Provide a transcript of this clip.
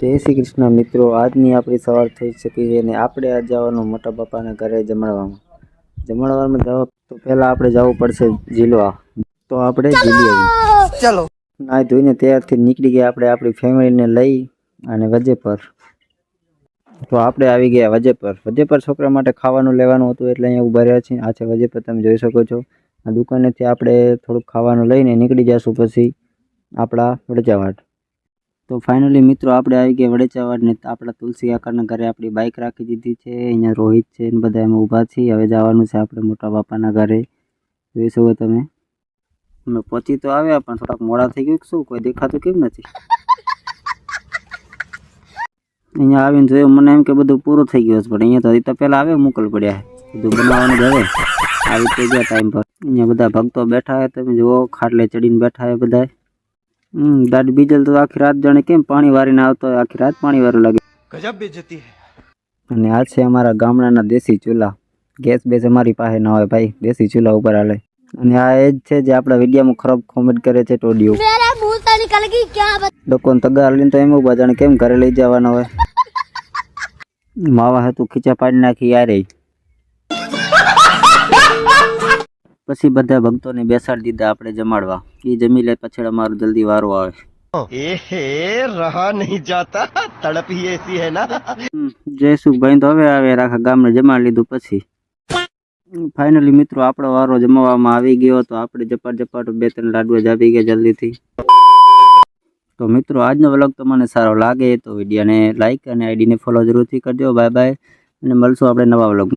જય શ્રી કૃષ્ણ મિત્રો, આજની આપણી સવાર થઈ શકી છે અને આપણે આજ જવાનું મોટા બાપાના ઘરે જમણવામાં જવા તો પહેલાં આપણે જવું પડશે ઝીલવા. તો આપણે ઝીલી આવી ચલો નાહી ધોઈને તૈયારથી નીકળી ગયા આપણે આપણી ફેમિલીને લઈ અને વજેપર. તો આપણે આવી ગયા વજેપર છોકરા માટે ખાવાનું લેવાનું હતું એટલે અહીંયા ઊભા રહ્યા છીએ. આ છે વજેપર, તમે જોઈ શકો છો. આ દુકાનેથી આપણે થોડુંક ખાવાનું લઈને નીકળી જઈશું પછી આપણા વડચાવાડ. તો ફાઇનલી મિત્રો આપણે આવી ગયા વડેચાવાડ ને આપણા તુલસી કાકાના ઘરે આપણી બાઇક રાખી દીધી છે. અહીંયા રોહિત છે ને બધા એમાં ઊભા છીએ. હવે જવાનું છે આપણે મોટા બાપાના ઘરે. જોઈ શકો તમે. અમે પહોંચી તો આવ્યા પણ થોડાક મોડા થઈ ગયું. શું કોઈ દેખાતું કેમ નથી? અહીંયા આવીને જોયું, મને એમ કે બધું પૂરું થઈ ગયું છે, પણ અહીંયા તો પહેલાં આવે મોકલ પડ્યા છે બધું બનાવવાનું જ. હવે આવી થઈ ગયા ટાઈમ પર. અહીંયા બધા ભક્તો બેઠા છે, તમે જુઓ ખાટલે ચડીને બેઠા છે બધા. દાદી બીજલ તો આખી રાત જાણે કેમ પાણી વારીને આવતો હોય, આખી રાત પાણી વારું લાગે. ગજબ બેઇજ્જતી હે. અને આ છે અમારા ગામડાના દેશી ચૂલા. ગેસ બેસ અમારી પાસે ના હોય ભાઈ, દેશી ચૂલા ઉપર હાલે. અને આ એ જ છે જે આપણા વિડીયોમાં ખરાબ કોમેન્ટ કરે છે ટોડિયો. લોકોને તગાર લઈને તો એમ ઉભા જાણે કેમ ઘરે લઈ જવાના હોય. માવા હતું ખીચા પાડી નાખી યારે. પછી બધા ભક્તોને બેસાડી દીધા આપણે જમાડવા. એ જમી લે પછી અમારો જલ્દી વારો આવે. રહા નહીં જાતા, તડપ હી એસી હે ના. જયસુખભાઈ તો હવે આવે, આખા ગામને જમાડી લીધું પછી. ફાઇનલી મિત્રો આપણો વારો જમાવવામાં આવી ગયો. તો આપણે જપાટ 2-3 લાડવા જ આવી ગયા જલ્દીથી. તો મિત્રો આજનો વ્લોગ તમને સારો લાગે તો વિડીયોને લાઈક અને આઈડીને ફોલો જરૂરથી કરજો. બાય બાય અને મળશું આપણે નવા વ્લોગ.